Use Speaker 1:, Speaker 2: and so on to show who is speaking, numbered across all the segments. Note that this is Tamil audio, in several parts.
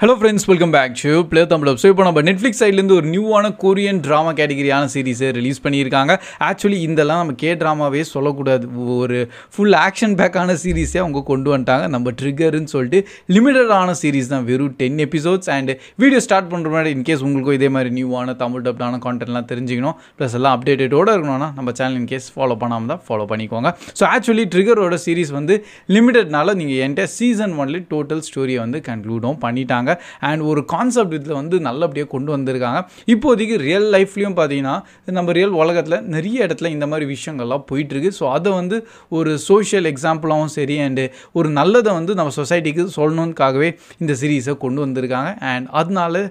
Speaker 1: Hello friends, welcome back to Play Tamil Dub. So இப்போ நம்ம Netflix சைடுலேருந்து ஒரு நியூவான கொரியன் ட்ராமா கேட்டகரியான சீரீஸை ரிலீஸ் பண்ணியிருக்காங்க. ஆக்சுவலி இதெல்லாம் நம்ம ட்ராமாவே சொல்லக்கூடாது, ஒரு ஃபுல் ஆக்ஷன் பேக்கான சீரீஸே அவங்க கொண்டு வந்துட்டாங்க. நம்ம ட்ரிகர்னு சொல்லிட்டு லிமிட்டடான சீரீஸ் தான், வெறும் 10 எபிசோட்ஸ். அண்ட் வீடியோ ஸ்டார்ட் பண்ணுற மாதிரி இன்கேஸ் உங்களுக்கும் இதே மாதிரி நியூவான தமிழ் டப்டான கான்டென்ட்லாம் தெரிஞ்சுக்கணும், ப்ளஸ் எல்லாம் அப்டேட்டடோடு இருக்கணும்னா நம்ம சேனல் இன்கேஸ் ஃபாலோ பண்ணாமல் தான் ஃபாலோ பண்ணிக்கோங்க. ஸோ ஆக்சுவலி ட்ரிகரோட சீரீஸ் வந்து லிமிட்டட்னால நீங்கள் என்கிட்ட சீசன் 1 டோட்டல் ஸ்டோரியை வந்து கன்க்ளூடும் பண்ணிட்டாங்க. அண்ட் ஒரு கான்செப்ட் இதில் வந்து நல்லபடியாக கொண்டு வந்திருக்காங்க. இப்போதைக்கு ரியல் லைஃப்லையும் பார்த்தீங்கன்னா நம்ம ரியல் உலகத்தில் நிறைய இடத்துல இந்த மாதிரி விஷயங்கள்லாம் போயிட்டுருக்கு. ஸோ அதை வந்து ஒரு சோஷியல் எக்ஸாம்பிளாகவும் சரி, அண்டு ஒரு நல்லதை வந்து நம்ம சொசைட்டிக்கு சொல்லணுக்காகவே இந்த சீரீஸை கொண்டு வந்திருக்காங்க. அண்ட் அதனால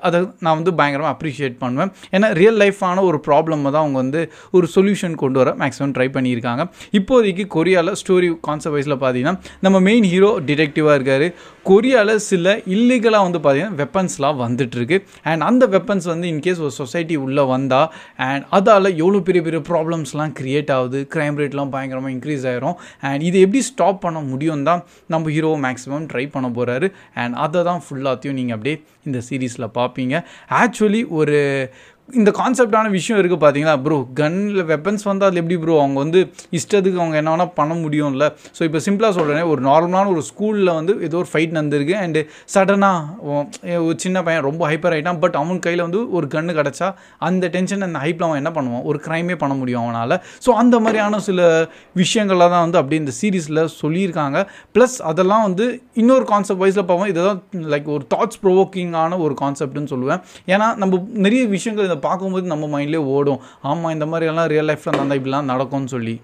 Speaker 1: அதை நான் வந்து பயங்கரமாக அப்ரிஷியேட் பண்ணுவேன். ஏன்னா ரியல் லைஃபான ஒரு ப்ராப்ளம் தான் அவங்க வந்து ஒரு சொல்யூஷன் கொண்டு வர மேக்ஸிமம் ட்ரை பண்ணியிருக்காங்க. இப்போதைக்கு கொரியாவில் ஸ்டோரி கான்செப்ட் வைஸில் பார்த்தீங்கன்னா நம்ம மெயின் ஹீரோ டிடெக்டிவாக இருக்கார். கொரியாவில் சில இல்லீகலாக வந்து பார்த்தீங்கன்னா வெப்பன்ஸ்லாம் வந்துட்டுருக்கு. அண்ட் அந்த வெப்பன்ஸ் வந்து இன்கேஸ் ஒரு சொசைட்டி உள்ளே வந்தால் அண்ட் அதால் எவ்வளோ பெரிய பெரிய ப்ராப்ளம்ஸ்லாம் க்ரியேட் ஆகுது, க்ரைம் ரேட்லாம் பயங்கரமாக இன்க்ரீஸ் ஆகிரும். அண்ட் இதை எப்படி ஸ்டாப் பண்ண முடியும் தான் நம்ம ஹீரோ மேக்ஸிமம் ட்ரை பண்ண போகிறாரு. அண்ட் அதை தான் ஃபுல்லாத்தையும் நீங்கள் அப்படியே இந்த சீரீஸில் பார்ப்பீங்க. ஆக்சுவலி ஒரு இந்த கான்செப்டான விஷயம் இருக்குது பார்த்தீங்களா ப்ரோ, கன்னில் வெப்பன்ஸ் வந்து அதில் எப்படி ப்ரோ அவங்க வந்து இஷ்டத்துக்கு அவங்க என்ன வேணால் பண்ண முடியும்ல. ஸோ இப்போ சிம்பிளாக சொல்கிறேன், ஒரு நார்மலான ஒரு ஸ்கூலில் வந்து ஏதோ ஒரு ஃபைட் நடந்திருக்கு அண்டு சடனாக ஒரு சின்ன பையன் ரொம்ப ஹைப்பர் ஆகிட்டான். பட் அவன் கையில் வந்து ஒரு கன்று கிடச்சா அந்த டென்ஷன் அந்த ஹைப்பில் அவன் என்ன பண்ணுவான், ஒரு க்ரைமே பண்ண முடியும் அவனால். ஸோ அந்த மாதிரியான சில விஷயங்கள்லாம் தான் வந்து அப்படியே இந்த சீரீஸில் சொல்லியிருக்காங்க. ப்ளஸ் அதெல்லாம் வந்து இன்னொரு கான்செப்ட் வைஸில் பார்ப்போம். இதெல்லாம் லைக் ஒரு தாட்ஸ் ப்ரொவோக்கிங்கான ஒரு கான்செப்ட்னு சொல்லுவேன். ஏன்னா நம்ம நிறைய விஷயங்கள் இதை பார்க்கும்போது நம்ம மைண்ட்லேயே ஓடும், ஆமாம் இந்த மாதிரியெல்லாம் ரியல் லைஃப்பில் நடந்தால் இப்படிலாம் நடக்கும்னு சொல்லி.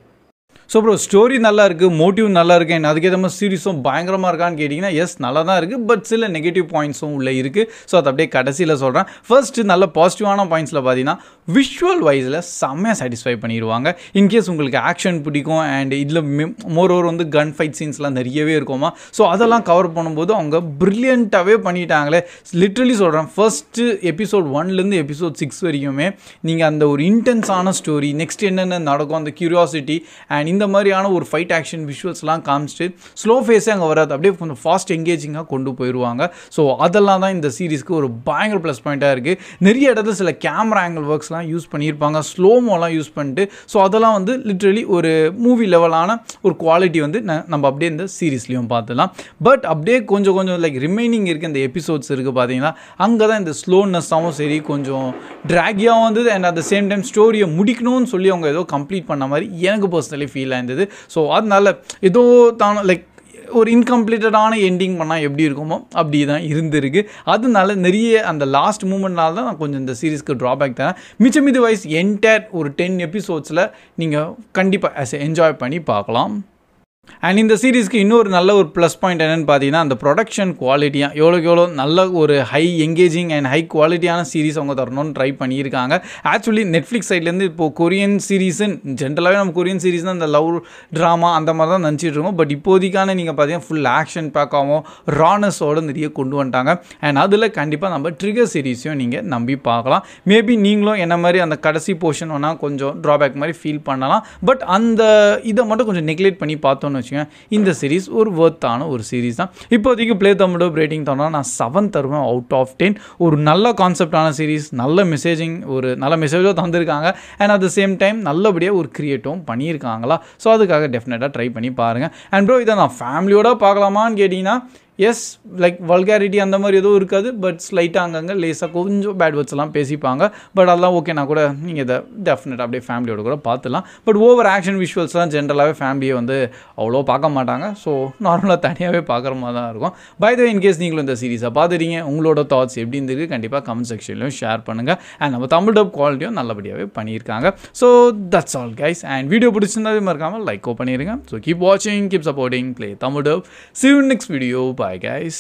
Speaker 1: ஸோ ப்ரோ ஸ்டோரி நல்லா இருக்குது, மோட்டிவ் நல்லா இருக்குது, என்ன அதுக்கேற்ற மாதிரி சீரிஸும் பயங்கரமாக இருக்கான்னு கேட்டிங்கன்னா எஸ் நல்லா தான் இருக்குது. பட் சில நெகட்டிவ் பாயிண்ட்ஸும் உள்ளே இருக்குது. ஸோ அதை அப்படியே கடைசியில் சொல்கிறேன். ஃபர்ஸ்ட்டு நல்ல பாசிட்டிவான பாயிண்ட்ஸில் பார்த்தீங்கன்னா விஷுவல் வைஸில் செம்மையாக சாட்டிஸ்ஃபை பண்ணிடுவாங்க. இன்கேஸ் உங்களுக்கு ஆக்ஷன் பிடிக்கும் அண்ட் இதில் மோர் ஓவர் வந்து கன் ஃபைட் சீன்ஸ்லாம் நிறையவே இருக்குமா. ஸோ அதெல்லாம் கவர் பண்ணும்போது அவங்க ப்ரில்லியண்ட்டாகவே பண்ணிட்டாங்களே. லிட்ரலி சொல்கிறேன், ஃபர்ஸ்ட்டு எபிசோட் 1லேருந்து எபிசோட் 6 வரைக்குமே நீங்கள் அந்த ஒரு இன்டென்ஸான ஸ்டோரி, நெக்ஸ்ட் என்னென்ன நடக்கும், அந்த க்யூரியாசிட்டி அண்ட் இந்த மாதிரியான ஒரு ஃபைட் ஆக்ஷன் விஷுவல்ஸ்லாம் காமிச்சிட்டு ஸ்லோ ஃபேஸே அங்கே வராது, அப்படியே கொஞ்சம் ஃபாஸ்ட் எங்கேஜிங்காக கொண்டு போயிடுவாங்க. ஸோ அதெல்லாம் தான் இந்த சீரீஸ்க்கு ஒரு பயங்கர ப்ளஸ் பாயிண்ட்டாக இருக்குது. நிறைய இடத்துல சில கேமரா ஆங்கிள் ஒர்க்ஸ்லாம் யூஸ் பண்ணியிருப்பாங்க, ஸ்லோமோலாம் யூஸ் பண்ணிட்டு. ஸோ அதெல்லாம் வந்து லிட்ரலி ஒரு மூவி லெவலான ஒரு குவாலிட்டி வந்து நம்ம அப்படியே இந்த சீரீஸ்லையும் பார்த்துலாம். பட் அப்படியே கொஞ்சம் லைக் ரிமைனிங் இருக்குது இந்த எபிசோட்ஸ் இருக்குது பார்த்தீங்கன்னா, அங்கே தான் இந்த ஸ்லோனஸ்ஸாகவும் சரி கொஞ்சம் ட்ராகியாக வந்தது. And at the same time ஸ்டோரியை முடிக்கணும்னு சொல்லி அவங்க ஏதோ கம்ப்ளீட் பண்ண மாதிரி எனக்கு பர்சனலி ஃபீல் ஆயிருந்தது. ஸோ அதனால ஏதோ தான் லைக் ஒரு இன்கம்ப்ளீட்டடான எண்டிங் பண்ணால் எப்படி இருக்குமோ அப்படி தான் இருந்திருக்கு. அதனால நிறைய அந்த லாஸ்ட் மூமெண்ட்னால தான் நான் கொஞ்சம் இந்த சீரீஸ்க்கு ட்ராபேக் தரேன். மிச்சம் வைஸ் என்டையர் ஒரு 10 எபிசோட்ஸில் நீங்கள் கண்டிப்பாக என்ஜாய் பண்ணி பார்க்கலாம். அண்ட் இந்த சீரீஸ்க்கு இன்னொரு நல்ல ஒரு ப்ளஸ் பாயிண்ட் என்னென்னு பார்த்தீங்கன்னா அந்த ப்ரொடக்ஷன் குவாலிட்டியாக எவ்வளோ நல்ல ஒரு ஹை எங்கேஜிங் அண்ட் ஹை குவாலிட்டியான சீரீஸ் அவங்க தரணும்னு ட்ரை பண்ணியிருக்காங்க. ஆக்சுவலி நெட்ஃப்ளிக்ஸ் சைட்லேருந்து இப்போது கொரியன் சீரீஸ்ன்னு ஜென்ரலாகவே நம்ம கொரியன் சீரீஸ் தான் இந்த லவ் ட்ராமா அந்த மாதிரி தான் நினச்சிட்டு இருக்கோம். பட் இப்போதைக்கான நீங்கள் பார்த்தீங்கன்னா ஃபுல் ஆக்ஷன் பேக்காகவும் ரானஸோடு நிறைய கொண்டு வந்துட்டாங்க. அண்ட் அதில் கண்டிப்பாக நம்ம ட்ரிகர் சீரீஸையும் நீங்கள் நம்பி பார்க்கலாம். மேபி நீங்களும் என்ன மாதிரி அந்த கடைசி போர்ஷன் வேணால் கொஞ்சம் ட்ராபேக் மாதிரி ஃபீல் பண்ணலாம். பட் அந்த இதை மட்டும் கொஞ்சம் நெக்லெக்ட் பண்ணி பார்த்தோன்னு வச்சுக்கோங்க, இந்த சீரீஸ் ஒரு வர்த்தான ஒரு சீரீஸ் தான். இப்போதைக்கு ப்ளே தமிழ் ரேட்டிங் தரணும் நான் 7 தருவேன் அவுட் ஆஃப் 10. ஒரு நல்ல கான்செப்டான சீரீஸ், நல்ல மெசேஜிங், ஒரு நல்ல மெசேஜோ தந்திருக்காங்க. And at the same time நல்லபடியாக ஒரு கிரியேட்டும் பண்ணியிருக்காங்களா. ஸோ அதுக்காக டெஃபினட்டாக ட்ரை பண்ணி பாருங்கள். அண்ட் ப்ரோ இதை நான் ஃபேமிலியோட பார்க்கலாமான்னு கேட்டிங்கன்னா எஸ், லைக் வல்காரிட்டி அந்த மாதிரி எதுவும் இருக்காது. பட் ஸ்லைட்டாக அங்கங்கே லேஸாக கொஞ்சம் பேட் வேர்ட்ஸ் எல்லாம் பேசிப்பாங்க. பட் அதெல்லாம் ஓகேனா கூட நீங்கள் இதை டெஃபினட்டாக அப்படியே ஃபேமிலியோட கூட பார்த்துலாம். பட் ஓவர் ஆக்ஷன் விஷுவல்ஸ்லாம் ஜென்ரலாகவே ஃபேமிலியை வந்து அவ்வளோ பார்க்க மாட்டாங்க. ஸோ நார்மலாக தனியாகவே பார்க்குற மாதிரி தான் இருக்கும். பை த வே இன்கேஸ் நீங்களும் இந்த சீரீஸை பார்த்துட்டீங்க, உங்களோட தாட்ஸ் எப்படி இருந்திருக்கு கண்டிப்பாக கமெண்ட் செக்ஷன்லையும் ஷேர் பண்ணுங்கள். அண்ட் நம்ம தமிழ் டப் குவாலிட்டியும் நல்லபடியாகவே பண்ணியிருக்காங்க. So that's all guys. And video பிடிச்சிருந்தாவே மறக்காமல் லைக்கோ பண்ணிடுங்க. ஸோ கீப் வாட்சிங், keep supporting play Tamil dub. See you in next video. Bye guys.